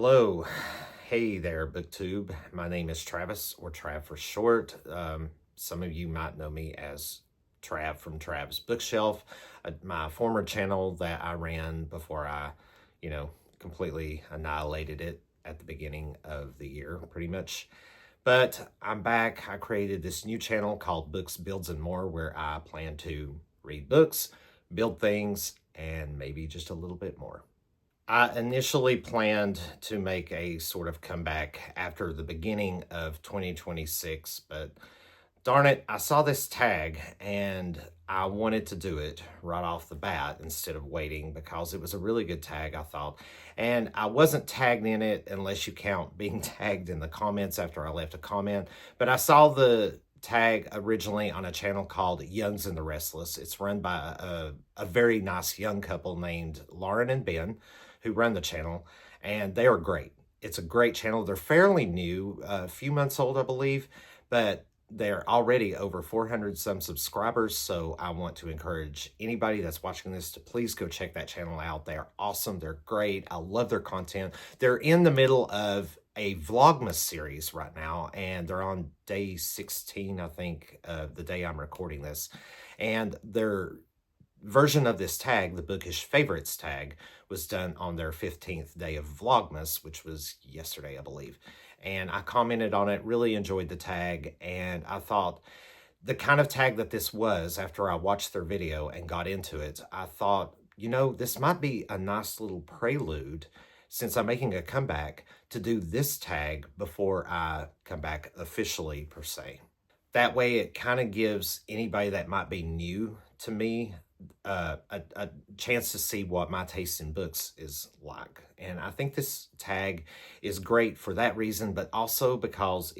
Hello. Hey there, BookTube. My name is Travis, or Trav for short. Some of you might know me as Trav from Trav's Bookshelf, my former channel that I ran before I, completely annihilated it at the beginning of the year, pretty much. But I'm back. I created this new channel called Books, Builds, and More, where I plan to read books, build things, and maybe just a little bit more. I initially planned to make a sort of comeback after the beginning of 2026, but darn it, I saw this tag and I wanted to do it right off the bat instead of waiting because it was a really good tag, I thought. And I wasn't tagged in it unless you count being tagged in the comments after I left a comment. But I saw the tag originally on a channel called Youngs and the Restless. It's run by a very nice young couple named Lauren and Ben, who run the channel, and they are great. It's a great channel. They're fairly new, a few months old, I believe, but they're already over 400 some subscribers. So I want to encourage anybody that's watching this to please go check that channel out. They're awesome. They're great. I love their content. They're in the middle of a Vlogmas series right now, and they're on day 16, I think, the day I'm recording this. And their version of this tag, the Bookish Favorites tag, was done on their 15th day of Vlogmas, which was yesterday, I believe. And I commented on it, really enjoyed the tag, and I thought the kind of tag that this was, after I watched their video and got into it, I thought, this might be a nice little prelude, since I'm making a comeback, to do this tag before I come back officially, per se. That way, it kind of gives anybody that might be new to me a chance to see what my taste in books is like. And I think this tag is great for that reason, but also because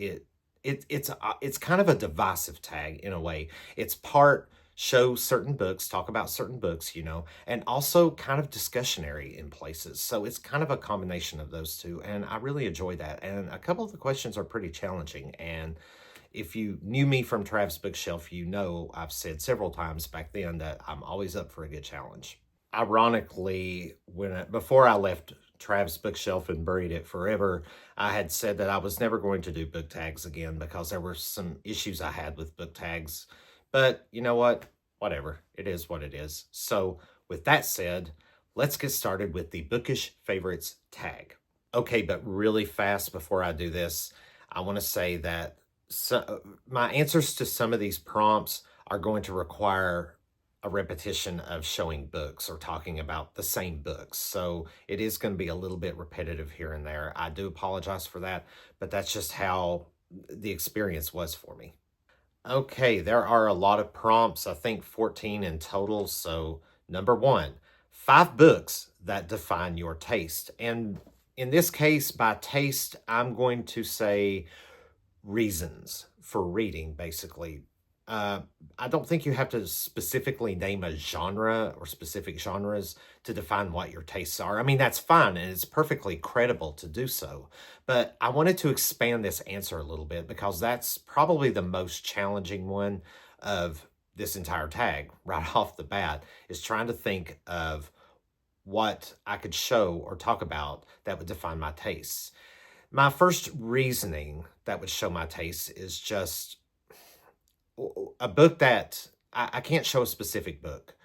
it's kind of a divisive tag in a way. It's part show certain books, talk about certain books, and also kind of discussionary in places. So it's kind of a combination of those two, and I really enjoy that. And a couple of the questions are pretty challenging, and if you knew me from Trav's Bookshelf, I've said several times back then that I'm always up for a good challenge. Ironically, before I left Trav's Bookshelf and buried it forever, I had said that I was never going to do book tags again because there were some issues I had with book tags. But you know what? Whatever. It is what it is. So with that said, let's get started with the Bookish Favorites tag. Okay, but really fast before I do this, I want to say that my answers to some of these prompts are going to require a repetition of showing books or talking about the same books. So it is going to be a little bit repetitive here and there. I do apologize for that, but that's just how the experience was for me. Okay, there are a lot of prompts, I think 14 in total. So number 1, 5 books that define your taste. And in this case, by taste, I'm going to say reasons for reading, basically. I don't think you have to specifically name a genre or specific genres to define what your tastes are. I mean, that's fine, and it's perfectly credible to do so. But I wanted to expand this answer a little bit because that's probably the most challenging one of this entire tag right off the bat, is trying to think of what I could show or talk about that would define my tastes. My first reasoning that would show my taste is just a book that I can't show a specific book.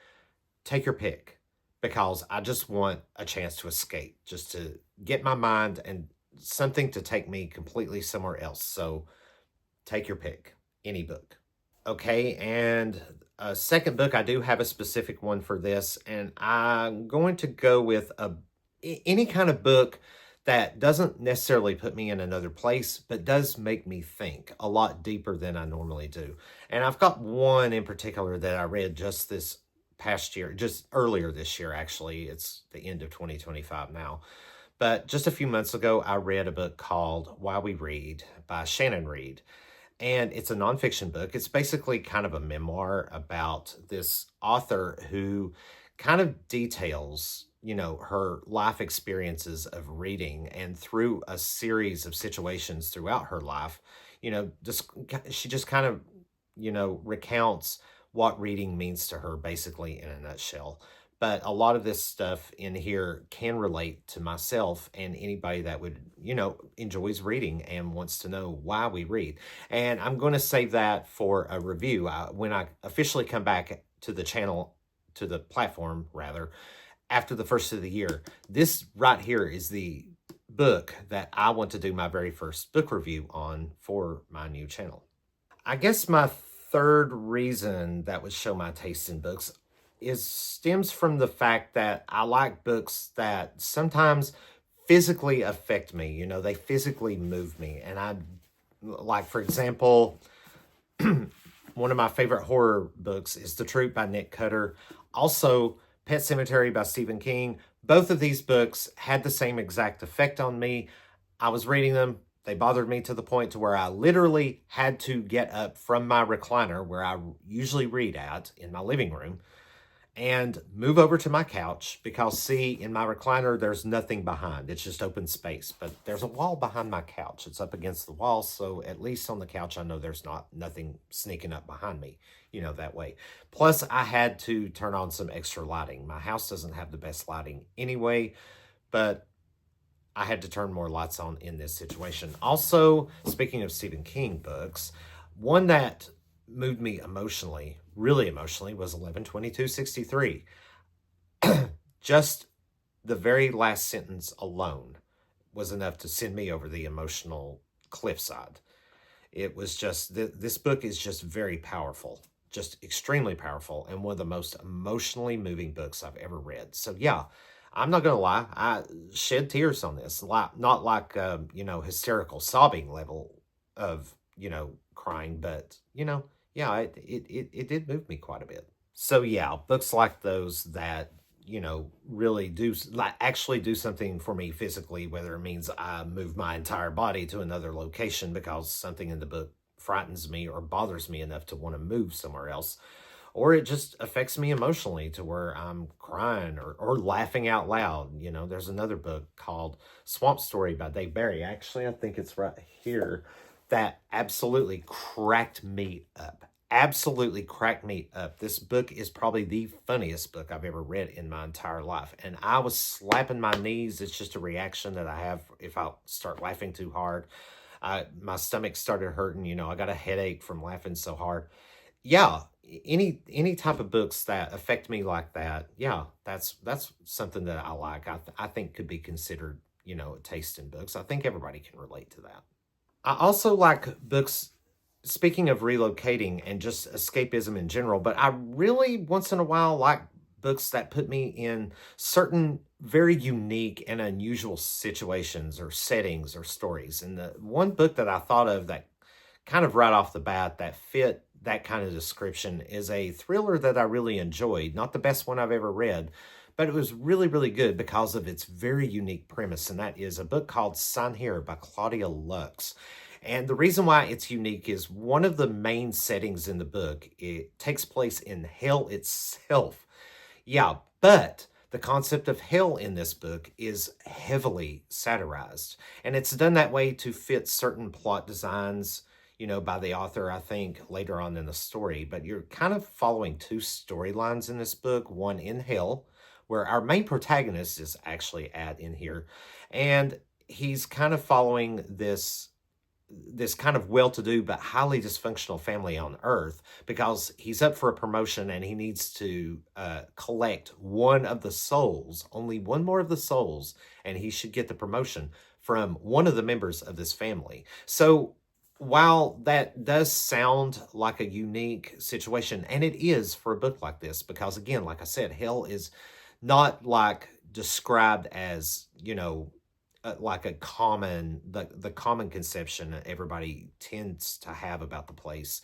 Take your pick, because I just want a chance to escape, just to get my mind and something to take me completely somewhere else. So take your pick, any book. Okay, and a second book, I do have a specific one for this, and I'm going to go with any kind of book that doesn't necessarily put me in another place, but does make me think a lot deeper than I normally do. And I've got one in particular that I read just this past year, just earlier this year, actually. It's the end of 2025 now. But just a few months ago, I read a book called Why We Read by Shannon Reed. And it's a nonfiction book. It's basically kind of a memoir about this author who kind of details her life experiences of reading, and through a series of situations throughout her life, she just kind of, recounts what reading means to her, basically, in a nutshell. but a lot of this stuff in here can relate to myself and anybody that would, enjoys reading and wants to know why we read. And I'm going to save that for a review when I officially come back to the channel, to the platform rather, after the first of the year. This right here is the book that I want to do my very first book review on for my new channel. I guess my third reason that would show my taste in books stems from the fact that I like books that sometimes physically affect me. They physically move me. And I, like, for example, one of my favorite horror books is The Troop by Nick Cutter. Also, Pet Sematary by Stephen King. Both of these books had the same exact effect on me. I was reading them. They bothered me to the point to where I literally had to get up from my recliner, where I usually read at in my living room, and move over to my couch because, see, in my recliner, there's nothing behind. It's just open space. But there's a wall behind my couch. It's up against the wall, so at least on the couch, I know there's nothing sneaking up behind me, that way. Plus, I had to turn on some extra lighting. My house doesn't have the best lighting anyway, but I had to turn more lights on in this situation. Also, speaking of Stephen King books, one that moved me emotionally, really emotionally, was 11/22/63. Just the very last sentence alone was enough to send me over the emotional cliffside. It was just, this book is just very powerful, just extremely powerful, and one of the most emotionally moving books I've ever read. So yeah, I'm not going to lie, I shed tears on this. Not like, hysterical sobbing level of, crying, but, yeah, it did move me quite a bit. So yeah, books like those that, really do, like, actually do something for me physically, whether it means I move my entire body to another location because something in the book frightens me or bothers me enough to want to move somewhere else, or it just affects me emotionally to where I'm crying or laughing out loud. There's another book called Swamp Story by Dave Barry. Actually, I think it's right here, that absolutely cracked me up. Absolutely cracked me up. This book is probably the funniest book I've ever read in my entire life. And I was slapping my knees. It's just a reaction that I have if I start laughing too hard. My stomach started hurting. I got a headache from laughing so hard. Yeah, any type of books that affect me like that, yeah, that's something that I like. I think could be considered, a taste in books. I think everybody can relate to that. I also like books, speaking of relocating and just escapism in general, but I really, once in a while, like books that put me in certain very unique and unusual situations or settings or stories. And the one book that I thought of that kind of right off the bat that fit that kind of description is a thriller that I really enjoyed. Not the best one I've ever read, but it was really, really good because of its very unique premise, and that is a book called Sign Here by Claudia Lux. And the reason why it's unique is one of the main settings in the book, it takes place in hell itself. Yeah, but the concept of hell in this book is heavily satirized, and it's done that way to fit certain plot designs, by the author, I think, later on in the story. But you're kind of following two storylines in this book, one in hell, where our main protagonist is actually at in here, and he's kind of following this kind of well-to-do but highly dysfunctional family on Earth because he's up for a promotion and he needs to collect one of the souls, only one more of the souls, and he should get the promotion from one of the members of this family. So while that does sound like a unique situation, and it is for a book like this, because again, like I said, hell is not like described as, like a common, the common conception that everybody tends to have about the place.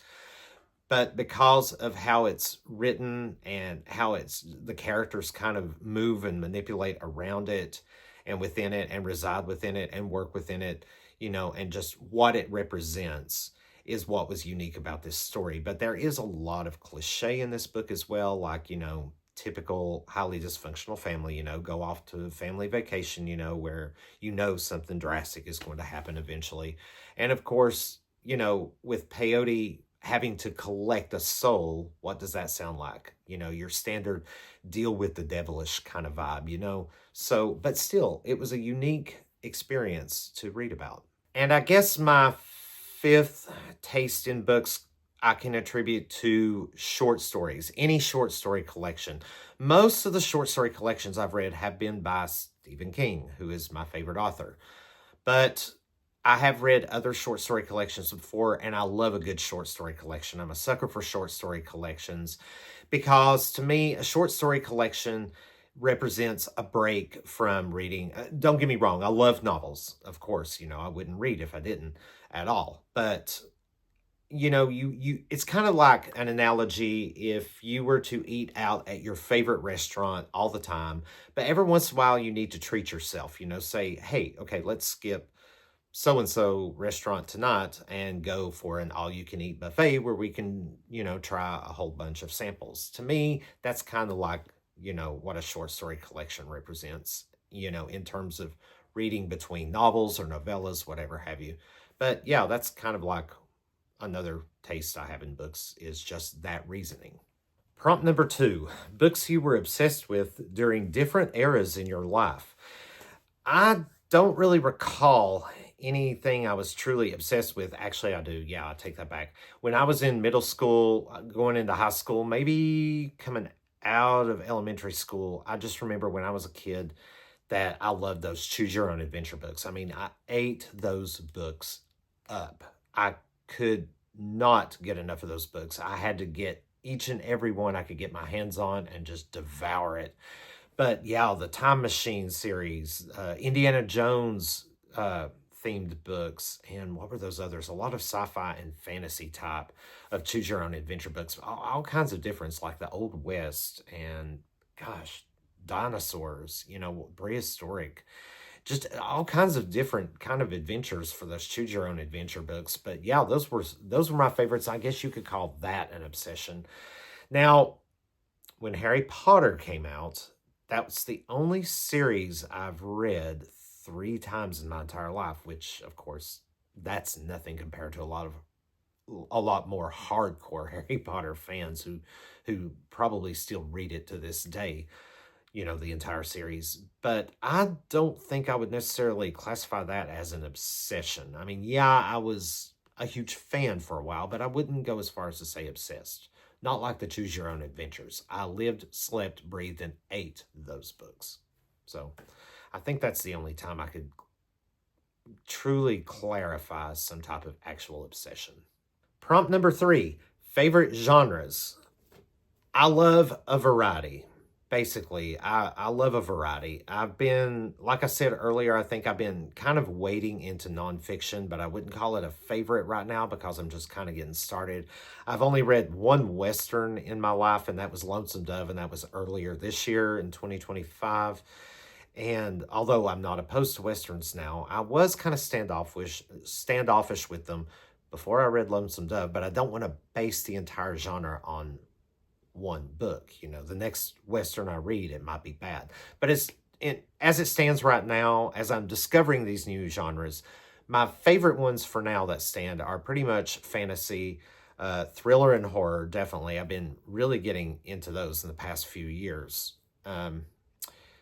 But because of how it's written and how the characters kind of move and manipulate around it and within it and reside within it and work within it, and just what it represents is what was unique about this story. But there is a lot of cliche in this book as well, like, typical highly dysfunctional family, go off to a family vacation, where something drastic is going to happen eventually. And of course, with peyote having to collect a soul, what does that sound like? Your standard deal with the devilish kind of vibe. So, but still, it was a unique experience to read about. And I guess my fifth taste in books I can attribute to short stories, any short story collection. Most of the short story collections I've read have been by Stephen King, who is my favorite author. But I have read other short story collections before, and I love a good short story collection. I'm a sucker for short story collections because to me, a short story collection represents a break from reading. Don't get me wrong, I love novels. Of course, I wouldn't read if I didn't at all. But you it's kind of like an analogy if you were to eat out at your favorite restaurant all the time, but every once in a while you need to treat yourself, say, hey, okay, let's skip so-and-so restaurant tonight and go for an all-you-can-eat buffet where we can, try a whole bunch of samples. To me, that's kind of like, what a short story collection represents, in terms of reading between novels or novellas, whatever have you. But yeah, that's kind of like another taste I have in books, is just that reasoning. Prompt number 2, books you were obsessed with during different eras in your life. I don't really recall anything I was truly obsessed with. Actually, I do. Yeah, I take that back. When I was in middle school, going into high school, maybe coming out of elementary school, I just remember when I was a kid that I loved those choose your own adventure books. I mean, I ate those books up. I could not get enough of those books. I had to get each and every one I could get my hands on and just devour it. But yeah, the Time Machine series, Indiana Jones themed books, and what were those others? A lot of sci-fi and fantasy type of choose your own adventure books, all kinds of difference, like the Old West and gosh, dinosaurs, prehistoric, just all kinds of different kind of adventures for those choose your own adventure books. But yeah, those were my favorites. I guess you could call that an obsession. Now, when Harry Potter came out, that was the only series I've read 3 times in my entire life, which of course that's nothing compared to a lot more hardcore Harry Potter fans who probably still read it to this day, the entire series. But I don't think I would necessarily classify that as an obsession. I mean, yeah, I was a huge fan for a while, but I wouldn't go as far as to say obsessed. Not like the Choose Your Own Adventures. I lived, slept, breathed, and ate those books. So I think that's the only time I could truly clarify some type of actual obsession. Prompt number 3, favorite genres. I love a variety. Basically, I love a variety. I've been, like I said earlier, I think I've been kind of wading into nonfiction, but I wouldn't call it a favorite right now because I'm just kind of getting started. I've only read one Western in my life, and that was Lonesome Dove, and that was earlier this year in 2025. And although I'm not opposed to Westerns now, I was kind of standoffish with them before I read Lonesome Dove, but I don't want to base the entire genre on one book. The next Western I read, it might be bad. But as it stands right now, as I'm discovering these new genres, my favorite ones for now that stand are pretty much fantasy, thriller, and horror, definitely. I've been really getting into those in the past few years.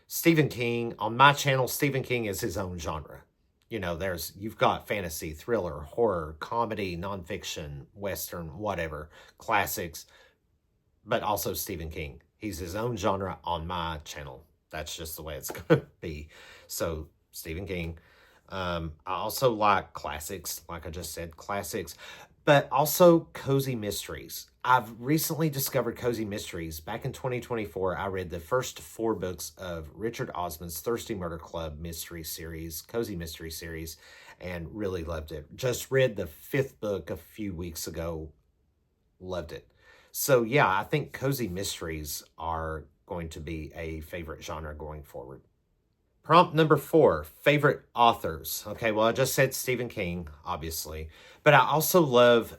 Stephen King, on my channel, Stephen King is his own genre. You've got fantasy, thriller, horror, comedy, nonfiction, Western, whatever, classics, but also Stephen King. He's his own genre on my channel. That's just the way it's going to be. So, Stephen King. I also like classics, like I just said, classics, but also cozy mysteries. I've recently discovered cozy mysteries. Back in 2024, I read the first 4 books of Richard Osman's Thirsty Murder Club mystery series, cozy mystery series, and really loved it. Just read the 5th book a few weeks ago. Loved it. So yeah, I think cozy mysteries are going to be a favorite genre going forward. Prompt number 4, favorite authors. Okay, well, I just said Stephen King, obviously, but I also love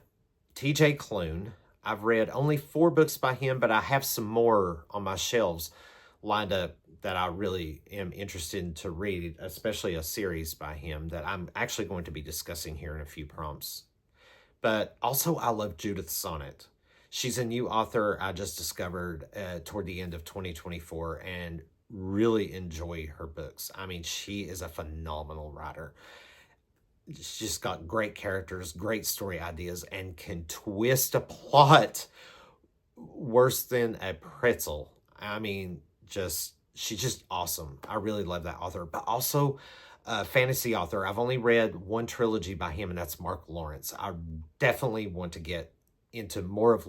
T.J. Klune. I've read only 4 books by him, but I have some more on my shelves lined up that I really am interested to read, especially a series by him that I'm actually going to be discussing here in a few prompts. But also, I love Judith Sonnet. She's a new author I just discovered toward the end of 2024 and really enjoy her books. I mean, she is a phenomenal writer. She's just got great characters, great story ideas, and can twist a plot worse than a pretzel. I mean, she's just awesome. I really love that author. But also, fantasy author. I've only read one trilogy by him, and that's Mark Lawrence. I definitely want to get into more of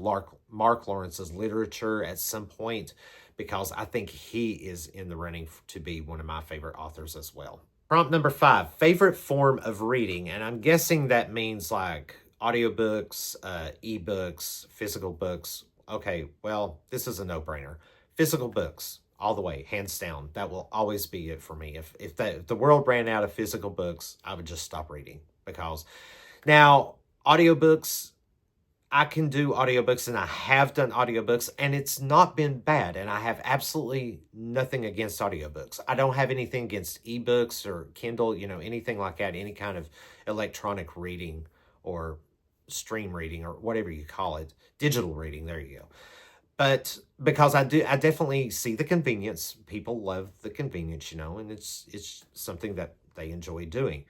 Mark Lawrence's literature at some point because I think he is in the running to be one of my favorite authors as well. Prompt number 5, favorite form of reading. And I'm guessing that means like audiobooks, ebooks, physical books. Okay, well, this is a no-brainer. Physical books, all the way, hands down. That will always be it for me. If the world ran out of physical books, I would just stop reading. Because now, audiobooks, I can do audiobooks, and I have done audiobooks, and it's not been bad, and I have absolutely nothing against audiobooks. I don't have anything against ebooks or Kindle, anything like that, any kind of electronic reading or stream reading or whatever you call it, digital reading, there you go. But because I definitely see the convenience. People love the convenience, and it's something that they enjoy doing.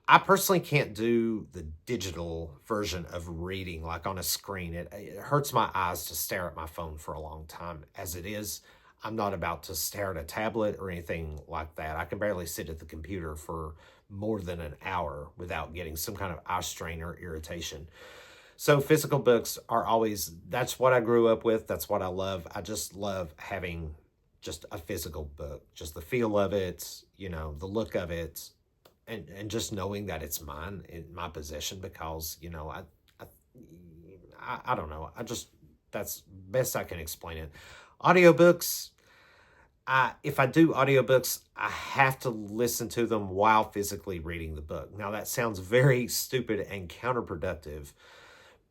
I personally can't do the digital version of reading, like on a screen. It hurts my eyes to stare at my phone for a long time. As it is, I'm not about to stare at a tablet or anything like that. I can barely sit at the computer for more than an hour without getting some kind of eye strain or irritation. So physical books are always, that's what I grew up with. That's what I love. I just love having just a physical book, just the feel of it, the look of it. And just knowing that it's mine, in my possession, because, I don't know. That's best I can explain it. Audiobooks, if I do audiobooks, I have to listen to them while physically reading the book. Now, that sounds very stupid and counterproductive,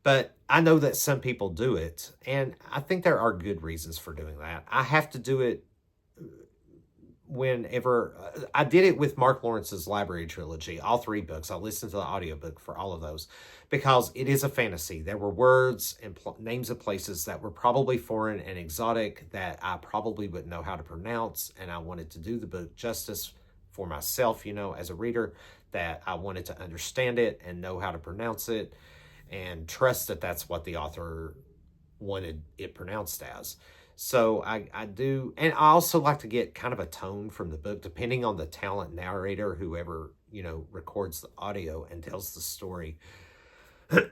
but I know that some people do it, and I think there are good reasons for doing that. I have to do it whenever I did it with Mark Lawrence's library trilogy, all 3 books. I listened to the audiobook for all of those because it is a fantasy. There were words and names of places that were probably foreign and exotic that I probably wouldn't know how to pronounce. And I wanted to do the book justice for myself, as a reader, that I wanted to understand it and know how to pronounce it and trust that that's what the author wanted it pronounced as. So I do, and I also like to get kind of a tone from the book, depending on the talent narrator, whoever, records the audio and tells the story.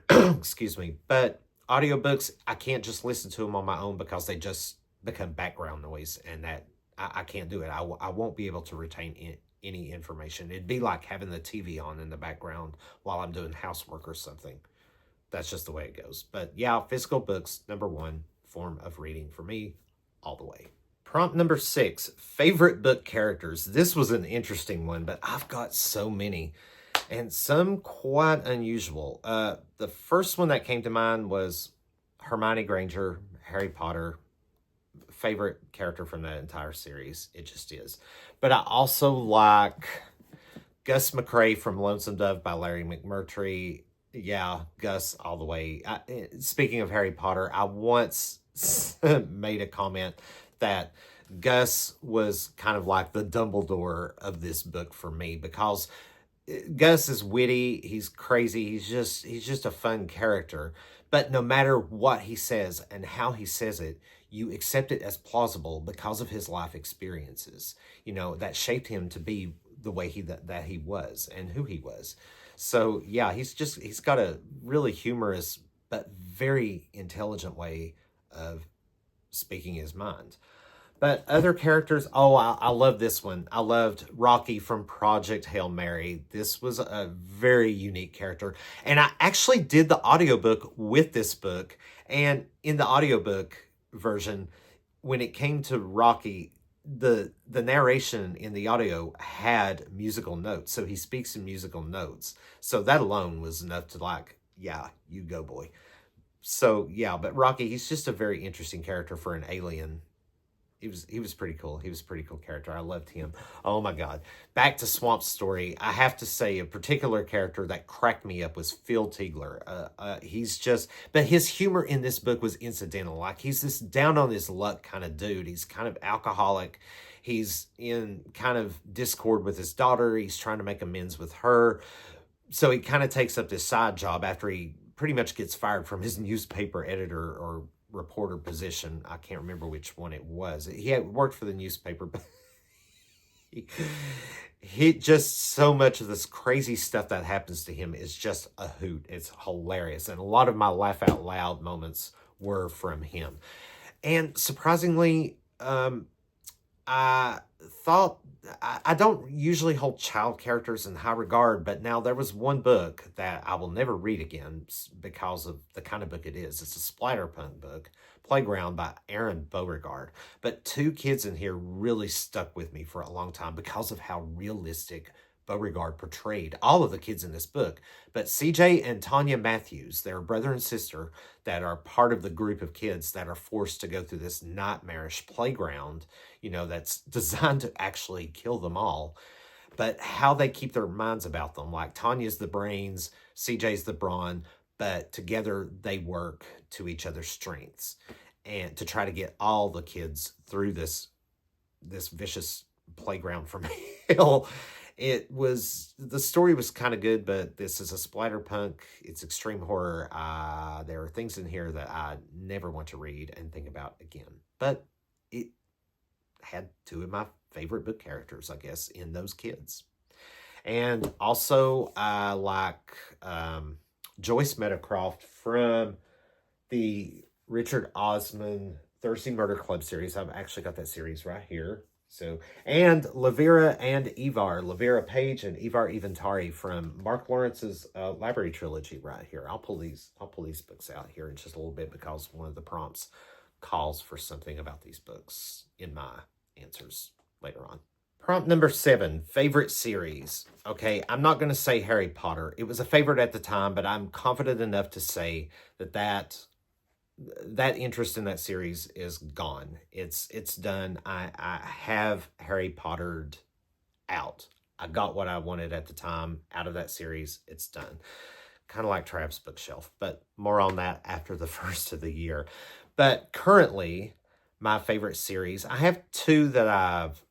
Excuse me. But audiobooks, I can't just listen to them on my own because they just become background noise, and that I can't do it. I won't be able to retain any information. It'd be like having the TV on in the background while I'm doing housework or something. That's just the way it goes. But yeah, physical books, number 1 form of reading for me, all the way. Prompt number 6, favorite book characters. This was an interesting one, but I've got so many, and some quite unusual. The first one that came to mind was Hermione Granger, Harry Potter. Favorite character from that entire series. It just is. But I also like Gus McCrae from Lonesome Dove by Larry McMurtry. Yeah, Gus all the way. Speaking of Harry Potter, I once made a comment that Gus was kind of like the Dumbledore of this book for me, because Gus is witty, he's crazy, he's just a fun character. But no matter what he says and how he says it, you accept it as plausible because of his life experiences, that shaped him to be the way that he was and who he was. So yeah, he's got a really humorous but very intelligent way of speaking his mind. But other characters, I love this one. I loved Rocky from Project Hail Mary. This was a very unique character. And I actually did the audiobook with this book. And in the audiobook version, when it came to Rocky, the narration in the audio had musical notes. So he speaks in musical notes. So that alone was enough to like, yeah, you go, boy. So yeah, but Rocky, he's just a very interesting character for an alien He was pretty cool. He was a pretty cool character. I loved him. Oh my God. Back to Swamp Story. I have to say a particular character that cracked me up was Phil Tiegler. But his humor in this book was incidental. Like, he's this down on his luck kind of dude. He's kind of alcoholic. He's in kind of discord with his daughter. He's trying to make amends with her. So he kind of takes up this side job after he pretty much gets fired from his newspaper editor or reporter position. I can't remember which one it was. He had worked for the newspaper, but he just, so much of this crazy stuff that happens to him is just a hoot. It's hilarious. And a lot of my laugh out loud moments were from him. And surprisingly, I thought, I don't usually hold child characters in high regard, but now there was one book that I will never read again because of the kind of book it is. It's a splatterpunk book, Playground by Aaron Beauregard. But two kids in here really stuck with me for a long time because of how realistic Beauregard portrayed all of the kids in this book. But CJ and Tanya Matthews, they're brother and sister that are part of the group of kids that are forced to go through this nightmarish playground, that's designed to actually kill them all. But how they keep their minds about them, like Tanya's the brains, CJ's the brawn, but together they work to each other's strengths and to try to get all the kids through this vicious playground from hell. The story was kind of good, but this is a splatterpunk. It's extreme horror. There are things in here that I never want to read and think about again. But it had two of my favorite book characters, I guess, in those kids. And also, I like Joyce Meadowcroft from the Richard Osman Thursday Murder Club series. I've actually got that series right here. And Lavera and Ivar, Lavera Page and Ivar Eventari from Mark Lawrence's Library Trilogy right here. I'll pull these books out here in just a little bit because one of the prompts calls for something about these books in my answers later on. Prompt number 7, favorite series. Okay, I'm not going to say Harry Potter. It was a favorite at the time, but I'm confident enough to say that interest in that series is gone. It's done. I have Harry Pottered out. I got what I wanted at the time out of that series. It's done. Kind of like Trav's bookshelf, but more on that after the first of the year. But currently, my favorite series, I have two that I've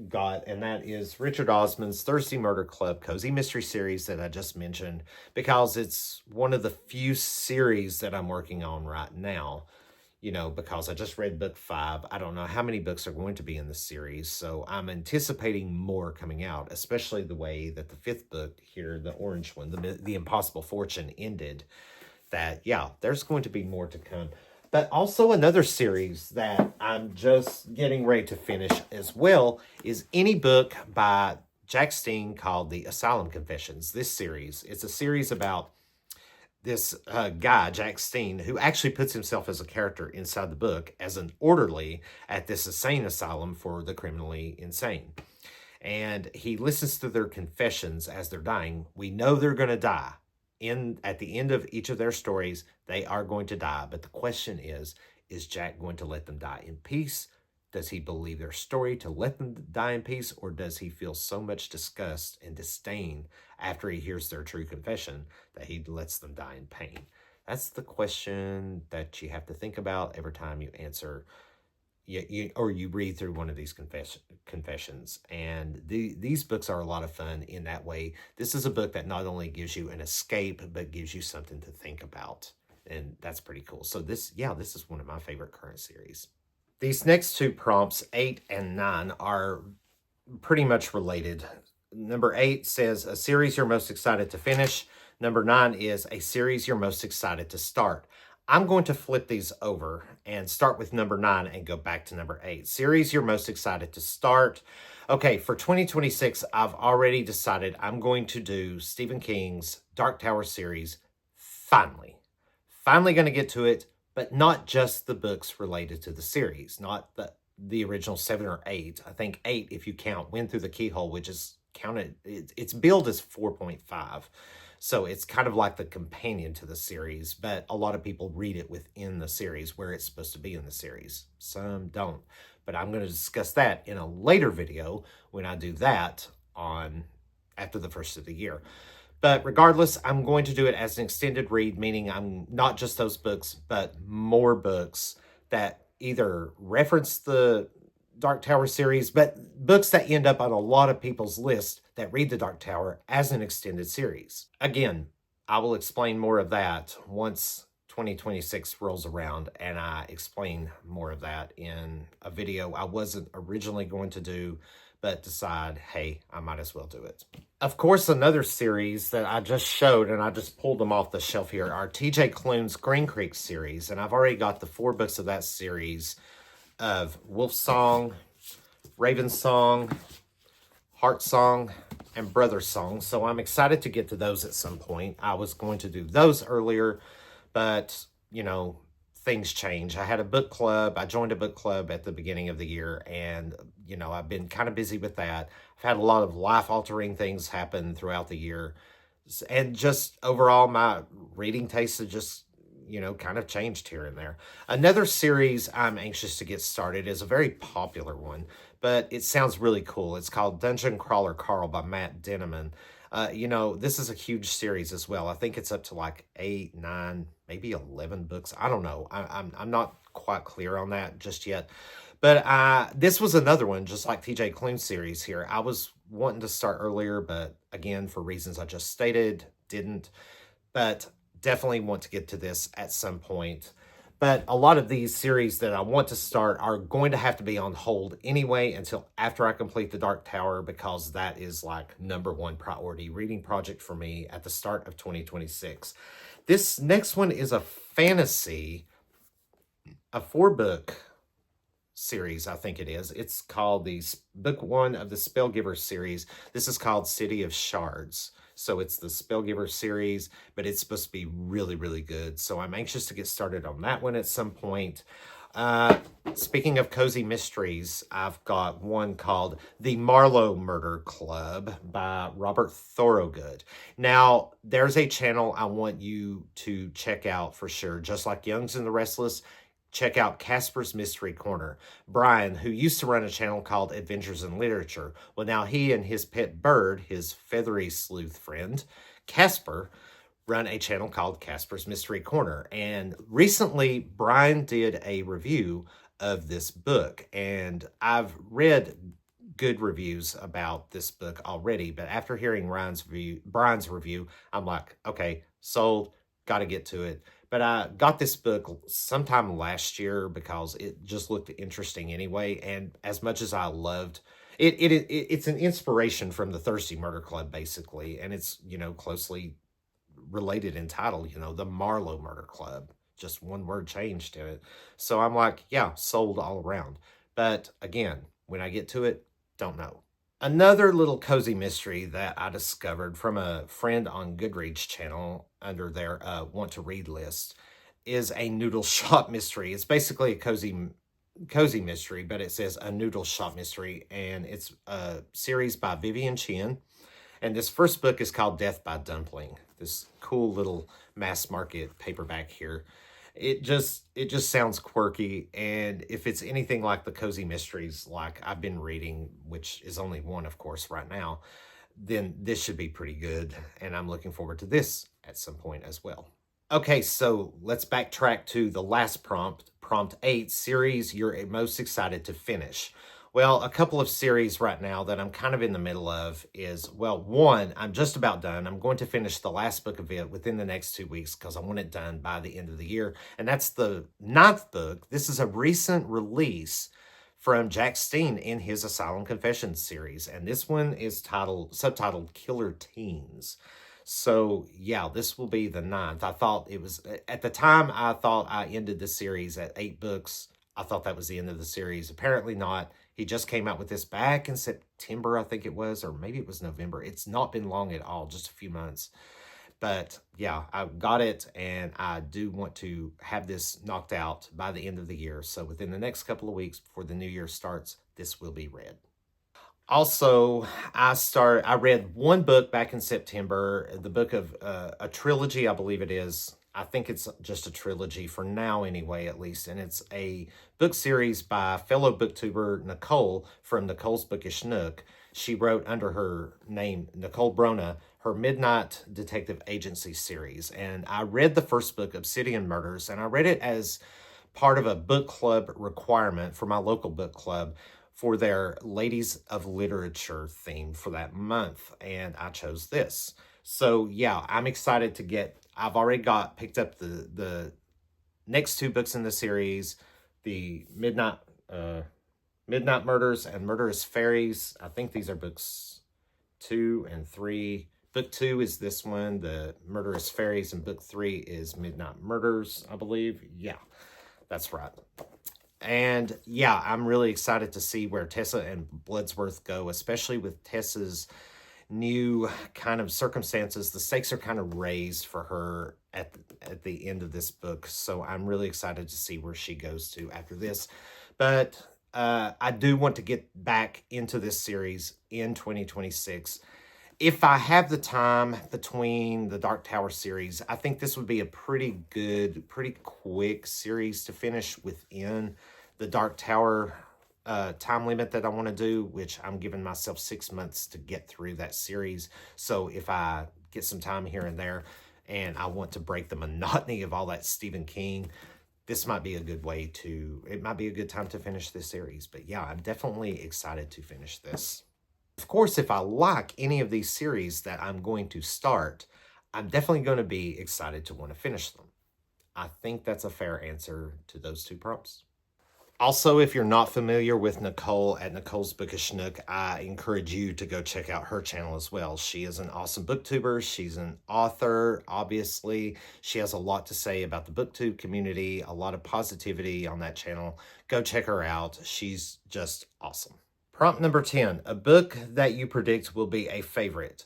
got, and that is Richard Osman's Thursday Murder Club Cozy Mystery Series that I just mentioned, because it's one of the few series that I'm working on right now, because I just read book 5. I don't know how many books are going to be in the series, so I'm anticipating more coming out, especially the way that the 5th book here, the orange one, the Impossible Fortune ended, that, there's going to be more to come. But also another series that I'm just getting ready to finish as well is any book by Jack Steen called The Asylum Confessions. This series, it's a series about this guy, Jack Steen, who actually puts himself as a character inside the book as an orderly at this insane asylum for the criminally insane. And he listens to their confessions as they're dying. We know they're going to die. At the end of each of their stories, they are going to die. But the question is Jack going to let them die in peace? Does he believe their story to let them die in peace? Or does he feel so much disgust and disdain after he hears their true confession that he lets them die in pain? That's the question that you have to think about every time you answer you read through one of these confessions. And these books are a lot of fun in that way. This is a book that not only gives you an escape, but gives you something to think about. And that's pretty cool. So this is one of my favorite current series. These next two prompts, 8 and 9, are pretty much related. Number 8 says, a series you're most excited to finish. Number 9 is a series you're most excited to start. I'm going to flip these over and start with number 9 and go back to number 8. Series you're most excited to start. Okay, for 2026, I've already decided I'm going to do Stephen King's Dark Tower series. Finally going to get to it, but not just the books related to the series, not the original 7 or 8. I think 8, if you count Wind Through the Keyhole, which is counted, its billed as 4.5. So it's kind of like the companion to the series, but a lot of people read it within the series where it's supposed to be in the series. Some don't. but I'm going to discuss that in a later video when I do that on after the first of the year. But regardless, I'm going to do it as an extended read, meaning I'm not just those books, but more books that either reference the Dark Tower series, but books that end up on a lot of people's list that read the Dark Tower as an extended series. Again, I will explain more of that once 2026 rolls around, and I explain more of that in a video I wasn't originally going to do, but decide, hey, I might as well do it. Of course, another series that I just showed, and I just pulled them off the shelf here, are TJ Klune's Green Creek series, and I've already got the 4 books of that series of Wolf Song, Raven Song, Heart Song, and Brother Song, so I'm excited to get to those at some point. I was going to do those earlier, but, you know, things change. I had a book club. I joined a book club at the beginning of the year, and, you know, I've been kind of busy with that. I've had a lot of life-altering things happen throughout the year, and just overall, my reading tastes have just, you know, kind of changed here and there. Another series I'm anxious to get started is a very popular one, but it sounds really cool. It's called Dungeon Crawler Carl by Matt Denneman. You know, this is a huge series as well. I think it's up to like 8, 9, maybe 11 books. I don't know. I'm not quite clear on that just yet. But this was another one, just like TJ Klune's series here. I was wanting to start earlier, but again, for reasons I just stated, didn't. But definitely want to get to this at some point. But a lot of these series that I want to start are going to have to be on hold anyway until after I complete the Dark Tower, because that is like #1 priority reading project for me at the start of 2026. This next one is a fantasy, a 4-book series, I think it is. It's called the book 1 of the Spellgiver series. This is called City of Shards. So it's the Spellgiver series, but it's supposed to be really, really good. So I'm anxious to get started on that one at some point. Speaking of cozy mysteries, I've got one called The Marlowe Murder Club by Robert Thorogood. Now, there's a channel I want you to check out for sure. Just like Young's and the Restless, check out Casper's Mystery Corner. Brian, who used to run a channel called Adventures in Literature, well, now he and his pet bird, his feathery sleuth friend, Casper, run a channel called Casper's Mystery Corner. And recently, Brian did a review of this book, and I've read good reviews about this book already, but after hearing Brian's review, I'm like, okay, sold, got to get to it. But I got this book sometime last year because it just looked interesting anyway. And as much as I loved it, it's an inspiration from the Thirsty Murder Club, basically. And it's, you know, closely related in title, you know, the Marlowe Murder Club. Just one word changed in it. So I'm like, yeah, sold all around. But again, when I get to it, don't know. Another little cozy mystery that I discovered from a friend on Goodreads channel under their Want to Read list is a noodle shop mystery. It's basically a cozy mystery, but it says a noodle shop mystery, and it's a series by Vivian Chien. And this first book is called Death by Dumpling. This cool little mass market paperback here. It just sounds quirky, and if it's anything like the cozy mysteries like I've been reading, which is only one, of course, right now, then this should be pretty good, and I'm looking forward to this at some point as well. Okay, so let's backtrack to the last prompt, prompt 8, series you're most excited to finish. Well, a couple of series right now that I'm kind of in the middle of is, well, one, I'm just about done. I'm going to finish the last book of it within the next 2 weeks because I want it done by the end of the year. And that's the 9th book. This is a recent release from Jack Steen in his Asylum Confessions series. And this one is subtitled Killer Teens. So, yeah, this will be the 9th. I thought it was, at the time, I thought I ended the series at 8 books. I thought that was the end of the series. Apparently not. He just came out with this back in September, I think it was, or maybe it was November. It's not been long at all, just a few months. But yeah, I got it, and I do want to have this knocked out by the end of the year. So within the next couple of weeks before the new year starts, this will be read. Also, I read one book back in September, the book of a trilogy, I believe it is. I think it's just a trilogy for now anyway, at least. And it's a book series by fellow booktuber Nicole from Nicole's Bookish Nook. She wrote under her name, Nicole Brona, her Midnight Detective Agency series. And I read the first book, Obsidian Murders, and I read it as part of a book club requirement for my local book club for their Ladies of Literature theme for that month. And I chose this. So yeah, I'm excited to I've already picked up the next two books in the series, the Midnight Murders and Murderous Fairies. I think these are books 2 and 3. Book 2 is this one, the Murderous Fairies, and book 3 is Midnight Murders, I believe. Yeah, that's right. And yeah, I'm really excited to see where Tessa and Bloodsworth go, especially with Tessa's new kind of circumstances. The stakes are kind of raised for her at the end of this book. So I'm really excited to see where she goes to after this. But I do want to get back into this series in 2026. If I have the time between the Dark Tower series, I think this would be a pretty good, pretty quick series to finish within the Dark Tower time limit that I want to do, which I'm giving myself 6 months to get through that series. So if I get some time here and there and I want to break the monotony of all that Stephen King, this might be a good it might be a good time to finish this series. But yeah, I'm definitely excited to finish this. Of course, if I like any of these series that I'm going to start, I'm definitely going to be excited to want to finish them. I think that's a fair answer to those two prompts. Also, if you're not familiar with Nicole at Nicole's Bookish Nook, I encourage you to go check out her channel as well. She is an awesome booktuber. She's an author, obviously. She has a lot to say about the booktube community, a lot of positivity on that channel. Go check her out. She's just awesome. Prompt number 10, a book that you predict will be a favorite.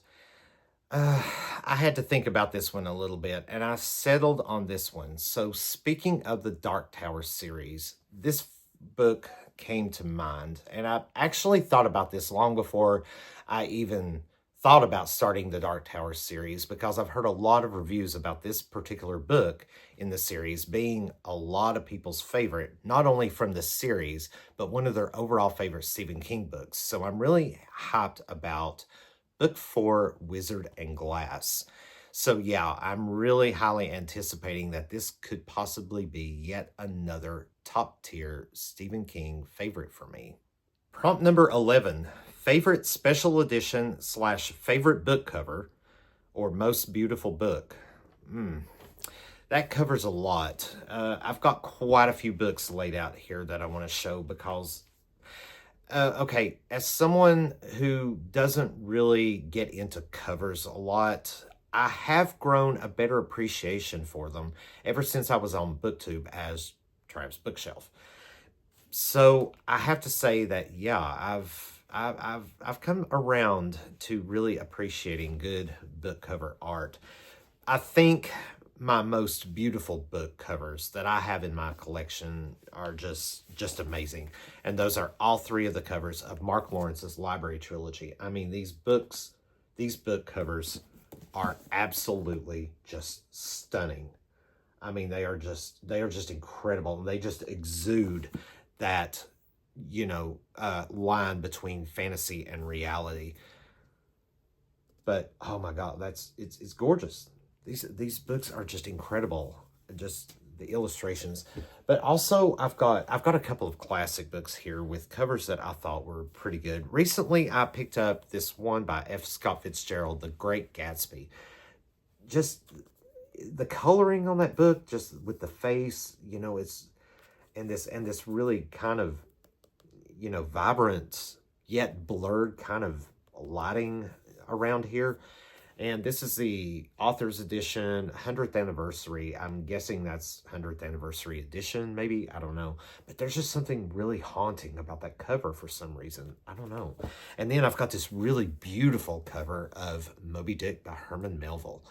I had to think about this one a little bit, and I settled on this one. So speaking of the Dark Tower series, this book came to mind, and I actually thought about this long before I even thought about starting the Dark Tower series, because I've heard a lot of reviews about this particular book in the series being a lot of people's favorite, not only from the series, but one of their overall favorite Stephen King books. So I'm really hyped about Book 4, Wizard and Glass. So yeah, I'm really highly anticipating that this could possibly be yet another top-tier Stephen King favorite for me. Prompt number 11, favorite special edition / favorite book cover or most beautiful book. That covers a lot. I've got quite a few books laid out here that I want to show because okay, as someone who doesn't really get into covers a lot, I have grown a better appreciation for them ever since I was on BookTube as Trav's Bookshelf. So I have to say that yeah, I've come around to really appreciating good book cover art. I think my most beautiful book covers that I have in my collection are just amazing. And those are all 3 of the covers of Mark Lawrence's Library Trilogy. I mean, these book covers are absolutely just stunning. I mean, they are just incredible. They just exude that, line between fantasy and reality. But oh my God, it's gorgeous. These books are just incredible. Just the illustrations. But also I've got a couple of classic books here with covers that I thought were pretty good. Recently I picked up this one by F. Scott Fitzgerald, The Great Gatsby. Just the coloring on that book, just with the face, it's and this really kind of vibrant yet blurred kind of lighting around here. And this is the author's edition, 100th anniversary. I'm guessing that's 100th anniversary edition, maybe. I don't know. But there's just something really haunting about that cover for some reason. I don't know. And then I've got this really beautiful cover of Moby Dick by Herman Melville.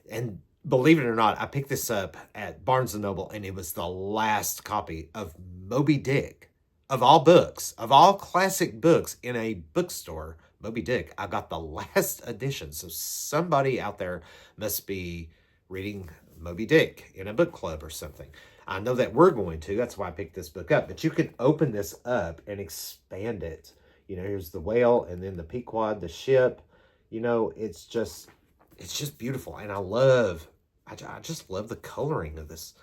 And believe it or not, I picked this up at Barnes & Noble, and it was the last copy of Moby Dick. Of all books, of all classic books in a bookstore, Moby Dick, I got the last edition. So somebody out there must be reading Moby Dick in a book club or something. I know that we're going to. That's why I picked this book up. But you can open this up and expand it. You know, here's the whale and then the Pequod, the ship. You know, it's just beautiful. And I just love the coloring of this.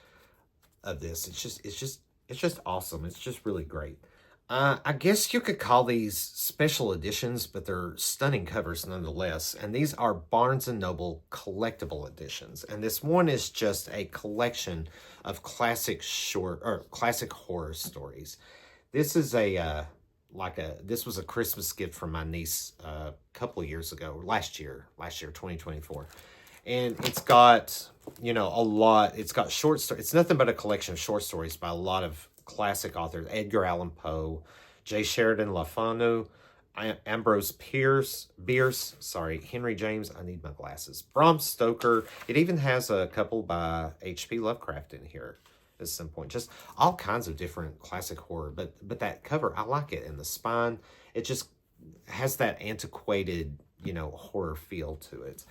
It's just awesome. It's just really great. I guess you could call these special editions, but they're stunning covers nonetheless. And these are Barnes & Noble collectible editions. And this one is just a collection of classic horror stories. This is this was a Christmas gift from my niece a couple of years ago, last year, 2024. And it's got, you know, it's got short stories. It's nothing but a collection of short stories by a lot of classic authors: Edgar Allan Poe, J. Sheridan LaFonu, Ambrose Bierce, Henry James, I need my glasses, Bram Stoker. It even has a couple by H.P. Lovecraft in here at some point. Just all kinds of different classic horror. But that cover, I like it. And the spine, it just has that antiquated, you know, horror feel to it.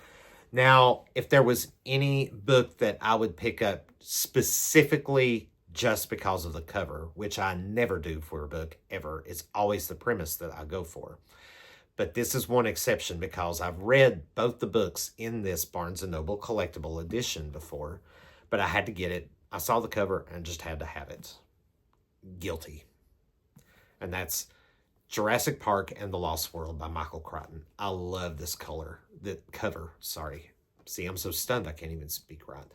Now, if there was any book that I would pick up specifically just because of the cover, which I never do for a book, ever, it's always the premise that I go for. But this is one exception because I've read both the books in this Barnes & Noble collectible edition before, but I had to get it. I saw the cover and just had to have it. Guilty. And that's Jurassic Park and the Lost World by Michael Crichton. I love this cover. See, I'm so stunned I can't even speak right.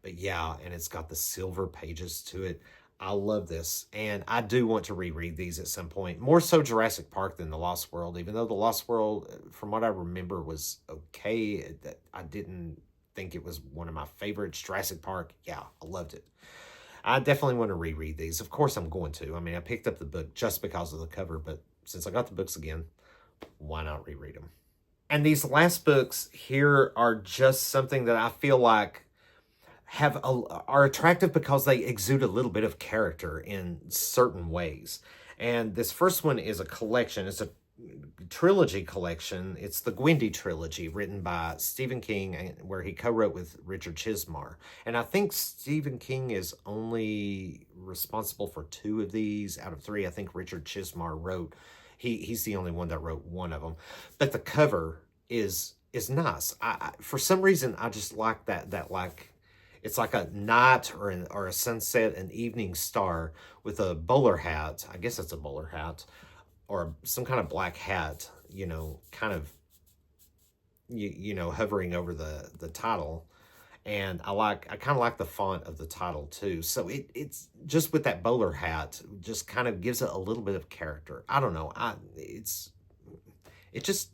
But yeah, and it's got the silver pages to it. I love this. And I do want to reread these at some point. More so Jurassic Park than the Lost World, even though the Lost World, from what I remember, was okay. I didn't think it was one of my favorites. Jurassic Park, yeah, I loved it. I definitely want to reread these. Of course I'm going to. I mean, I picked up the book just because of the cover, but since I got the books again, why not reread them? And these last books here are just something that I feel like are attractive because they exude a little bit of character in certain ways. And this first one is a collection. It's a trilogy collection. It's the Gwendy trilogy, written by Stephen King, where he co-wrote with Richard Chizmar. And I think Stephen King is only responsible for 2 of these out of 3. I think Richard Chizmar wrote. He's the only one that wrote one of them. But the cover is nice. For some reason, I just like that like, it's like a night or a sunset, an evening star with a bowler hat. I guess it's a bowler hat or some kind of black hat, you know, kind of, you know, hovering over the title. And I kind of like the font of the title too. So it's just with that bowler hat, just kind of gives it a little bit of character. I don't know. It just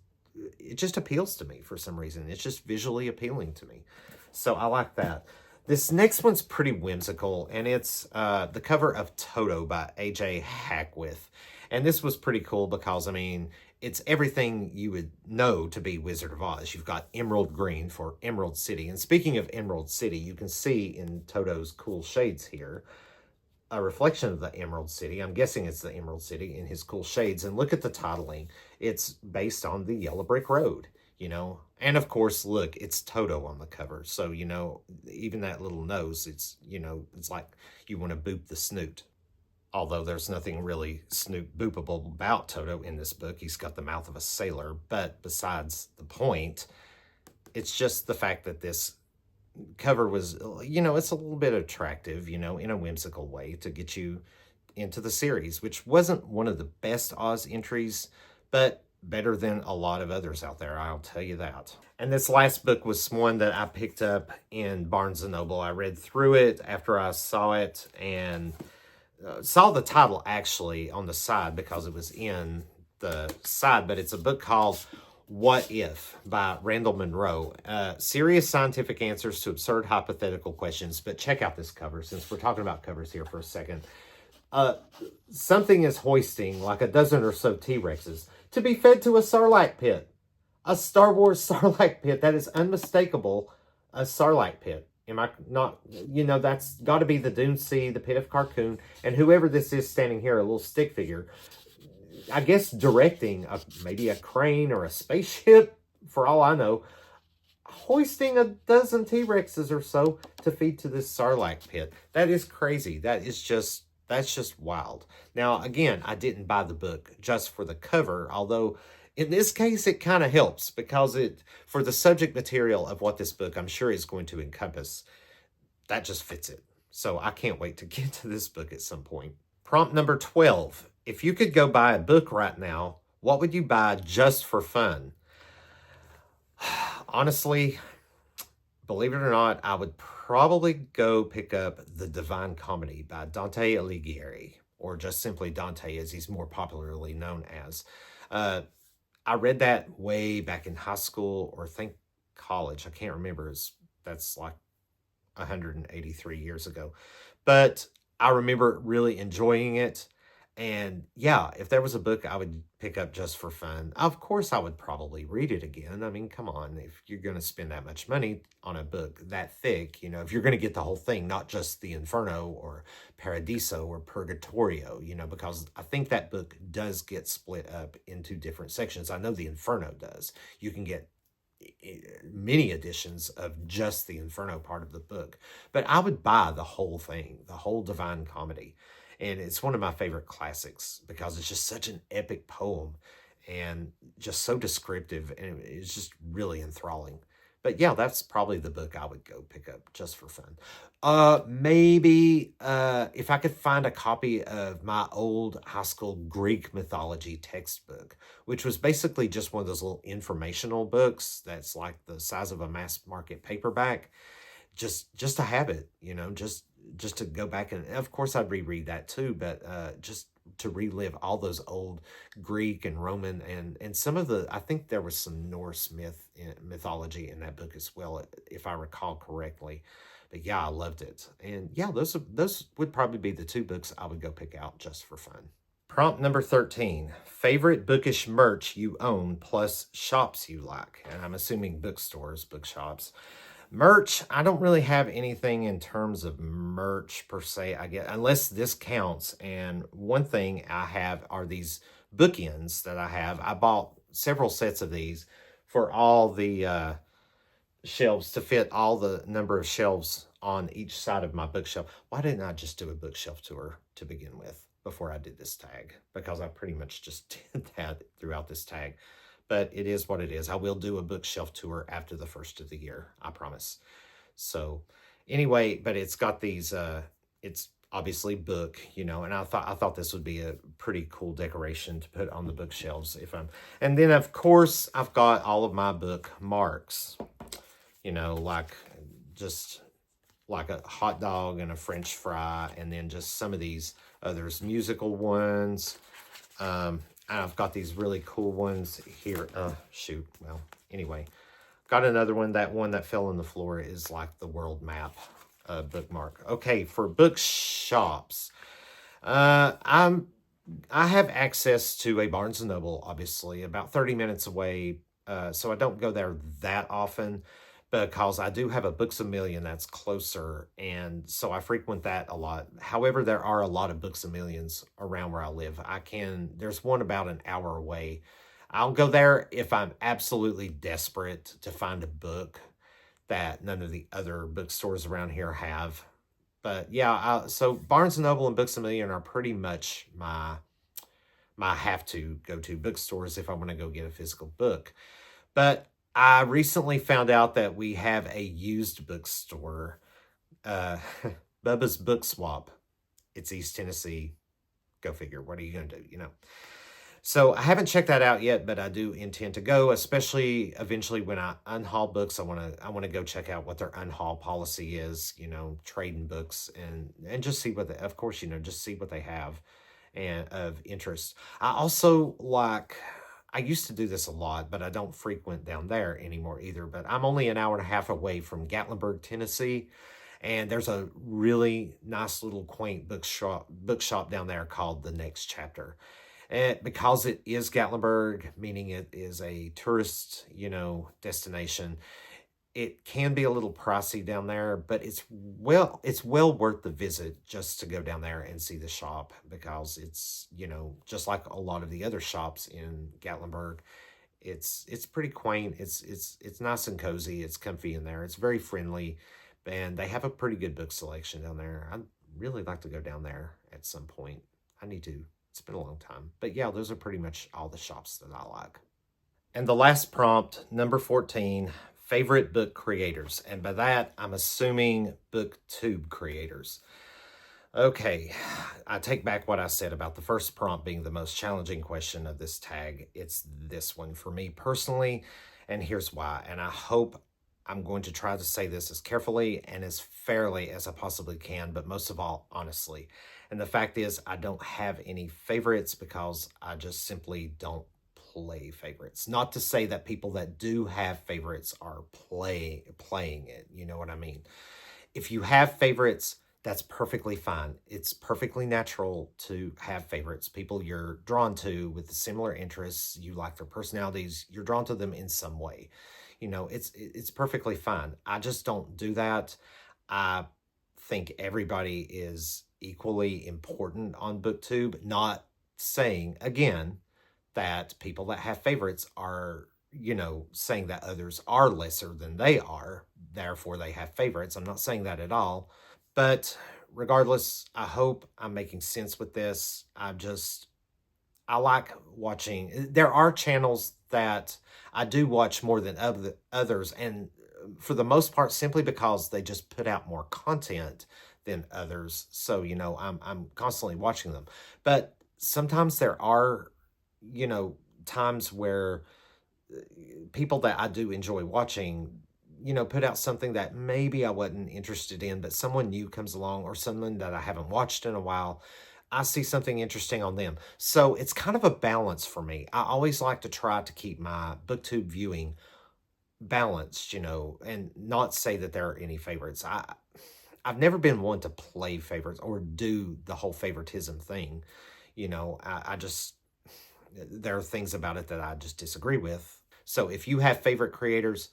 appeals to me for some reason. It's just visually appealing to me. So I like that. This next one's pretty whimsical, and it's the cover of Toto by A.J. Hackwith. And this was pretty cool because, I mean, it's everything you would know to be Wizard of Oz. You've got emerald green for Emerald City. And speaking of Emerald City, you can see in Toto's cool shades here a reflection of the Emerald City. I'm guessing it's the Emerald City in his cool shades. And look at the titling. It's based on the Yellow Brick Road, you know. And of course, look, it's Toto on the cover. So, you know, even that little nose, it's, you know, it's like you want to boop the snoot. Although there's nothing really snoot boopable about Toto in this book. He's got the mouth of a sailor. But besides the point, it's just the fact that this cover was, you know, it's a little bit attractive, you know, in a whimsical way to get you into the series, which wasn't one of the best Oz entries, but better than a lot of others out there, I'll tell you that. And this last book was one that I picked up in Barnes & Noble. I read through it after I saw it and saw the title actually on the side because it was in the side, but it's a book called What If by Randall Munroe. Serious scientific answers to absurd hypothetical questions. But check out this cover since we're talking about covers here for a second. Something is hoisting like a dozen or so T-Rexes to be fed to a Sarlacc pit. A Star Wars Sarlacc pit that is unmistakable, a Sarlacc pit. Am I not, you know, that's got to be the Dune Sea, the Pit of Carcoon, and whoever this is standing here, a little stick figure, I guess directing maybe a crane or a spaceship, for all I know. hoisting a dozen T-Rexes or so to feed to this Sarlacc pit. That is crazy. That's just wild. Now, again, I didn't buy the book just for the cover, although in this case it kind of helps because for the subject material of what this book I'm sure is going to encompass, that just fits it. So I can't wait to get to this book at some point. Prompt number 12. If you could go buy a book right now, what would you buy just for fun? Honestly, believe it or not, I would probably go pick up The Divine Comedy by Dante Alighieri, or just simply Dante as he's more popularly known as. I read that way back in high school or I think college. I can't remember. That's like 183 years ago. But I remember really enjoying it. And yeah, if there was a book I would pick up just for fun, of course I would probably read it again. I mean, come on, if you're going to spend that much money on a book that thick, if you're going to get the whole thing, not just the Inferno or Paradiso or Purgatorio, because I think that book does get split up into different sections. I know the Inferno does. You can get many editions of just the Inferno part of the book, but I would buy the whole thing, the whole Divine Comedy. And it's one of my favorite classics because it's just such an epic poem and just so descriptive, and it's just really enthralling. But yeah, that's probably the book I would go pick up just for fun. Maybe if I could find a copy of my old high school Greek mythology textbook, which was basically just one of those little informational books that's like the size of a mass market paperback, just to have it, just to go back, and of course I'd reread that too, but just to relive all those old Greek and Roman and some of I think there was some Norse mythology in that book as well, if I recall correctly. But yeah, I loved it. And yeah, those would probably be the two books I would go pick out just for fun. Prompt number 13, favorite bookish merch you own plus shops you like. And I'm assuming bookstores, bookshops. Merch, I don't really have anything in terms of merch per se, I guess, unless this counts. And one thing I have are these bookends that I have. I bought several sets of these for all the shelves to fit all the number of shelves on each side of my bookshelf. Why didn't I just do a bookshelf tour to begin with before I did this tag? Because I pretty much just did that throughout this tag. But it is what it is. I will do a bookshelf tour after the first of the year, I promise. So anyway, but it's got these, it's obviously book, and I thought this would be a pretty cool decoration to put on the bookshelves and then of course I've got all of my bookmarks, like just like a hot dog and a French fry, and then just some of these others, musical ones. I've got these really cool ones here. Shoot. Well, anyway, got another one. That one that fell on the floor is like the world map bookmark. Okay, for bookshops, I have access to a Barnes & Noble, obviously, about 30 minutes away. So I don't go there that often because I do have a Books A Million that's closer, and so I frequent that a lot. However, there are a lot of Books A Millions around where I live. There's one about an hour away. I'll go there if I'm absolutely desperate to find a book that none of the other bookstores around here have. But yeah, so Barnes & Noble and Books A Million are pretty much my have-to go-to bookstores if I want to go get a physical book. But I recently found out that we have a used bookstore, Bubba's Book Swap. It's East Tennessee. Go figure. What are you going to do, So I haven't checked that out yet, but I do intend to go, especially eventually when I unhaul books. I want to go check out what their unhaul policy is, trading books and just see what of course, just see what they have and of interest. I used to do this a lot, but I don't frequent down there anymore either. But I'm only an hour and a half away from Gatlinburg, Tennessee. And there's a really nice little quaint bookshop down there called The Next Chapter. And because it is Gatlinburg, meaning it is a tourist, destination, it can be a little pricey down there, but it's well worth the visit just to go down there and see the shop, because it's, just like a lot of the other shops in Gatlinburg, It's pretty quaint. It's nice and cozy. It's comfy in there. It's very friendly, and they have a pretty good book selection down there. I'd really like to go down there at some point. I need to. It's been a long time. But yeah, those are pretty much all the shops that I like. And the last prompt, number 14, favorite book creators. And by that, I'm assuming BookTube creators. Okay, I take back what I said about the first prompt being the most challenging question of this tag. It's this one for me personally, and here's why. And I hope I'm going to try to say this as carefully and as fairly as I possibly can, but most of all, honestly. And the fact is, I don't have any favorites because I just simply don't play favorites. Not to say that people that do have favorites are playing it. You know what I mean? If you have favorites, that's perfectly fine. It's perfectly natural to have favorites. People you're drawn to with similar interests, you like their personalities, you're drawn to them in some way. You know, it's perfectly fine. I just don't do that. I think everybody is equally important on BookTube. Not saying, again, that people that have favorites are, you know, saying that others are lesser than they are, therefore they have favorites. I'm not saying that at all. But regardless, I hope I'm making sense with this. I like watching. There are channels that I do watch more than others, and for the most part, simply because they just put out more content than others. So, you know, I'm constantly watching them. But sometimes there are, you know, times where people that I do enjoy watching, you know, put out something that maybe I wasn't interested in, but someone new comes along or someone that I haven't watched in a while, I see something interesting on them. So it's kind of a balance for me. I always like to try to keep my BookTube viewing balanced, you know, and not say that there are any favorites. I've never been one to play favorites or do the whole favoritism thing. You know, I just, there are things about it that I just disagree with. So if you have favorite creators,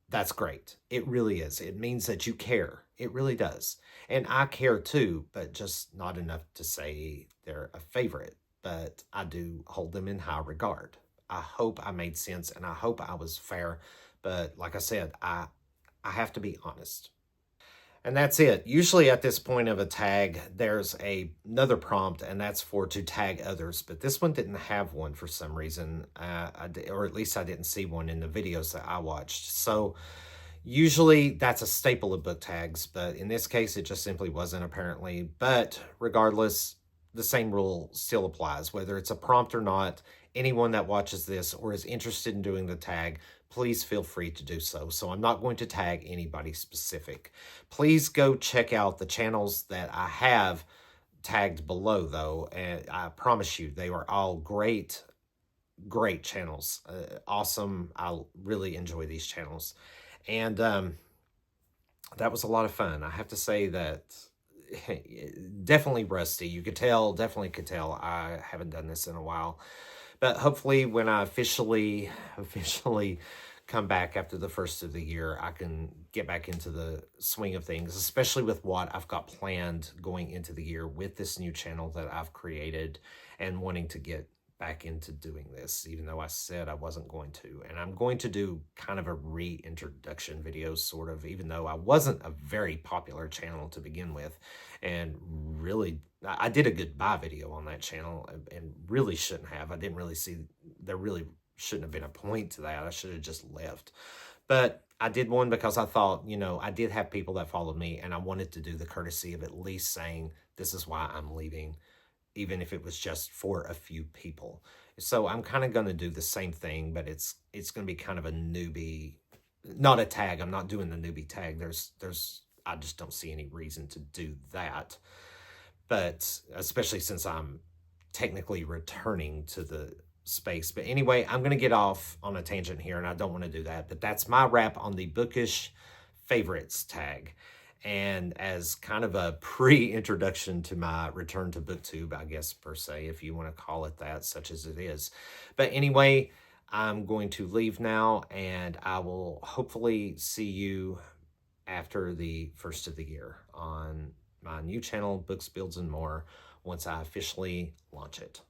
that's great. It really is. It means that you care. It really does. And I care too, but just not enough to say they're a favorite. But I do hold them in high regard. I hope I made sense and I hope I was fair. But like I said, I have to be honest. And that's it. Usually at this point of a tag, there's another prompt, and that's to tag others. But this one didn't have one for some reason, or at least I didn't see one in the videos that I watched. So usually that's a staple of book tags, but in this case, it just simply wasn't apparently. But regardless, the same rule still applies. Whether it's a prompt or not, anyone that watches this or is interested in doing the tag, please feel free to do so. So I'm not going to tag anybody specific. Please go check out the channels that I have tagged below, though, and I promise you they are all great channels. Awesome. I really enjoy these channels. And that was a lot of fun. I have to say that definitely rusty. You could tell, definitely could tell I haven't done this in a while. But hopefully when I officially come back after the first of the year, I can get back into the swing of things, especially with what I've got planned going into the year with this new channel that I've created and wanting to get back into doing this, even though I said I wasn't going to. And I'm going to do kind of a reintroduction video, sort of, even though I wasn't a very popular channel to begin with. And really, I did a goodbye video on that channel and really shouldn't have. I didn't really see, there really shouldn't have been a point to that. I should have just left. But I did one because I thought, you know, I did have people that followed me and I wanted to do the courtesy of at least saying, this is why I'm leaving, even if it was just for a few people. So I'm kind of going to do the same thing, but it's going to be kind of a newbie, not a tag. I'm not doing the newbie tag. I just don't see any reason to do that. But especially since I'm technically returning to the space. But anyway, I'm going to get off on a tangent here, and I don't want to do that. But that's my wrap on the Bookish Favorites tag. And as kind of a pre-introduction to my return to BookTube, I guess, per se, if you want to call it that, such as it is. But anyway, I'm going to leave now, and I will hopefully see you after the first of the year on my new channel, Books, Builds, and More, once I officially launch it.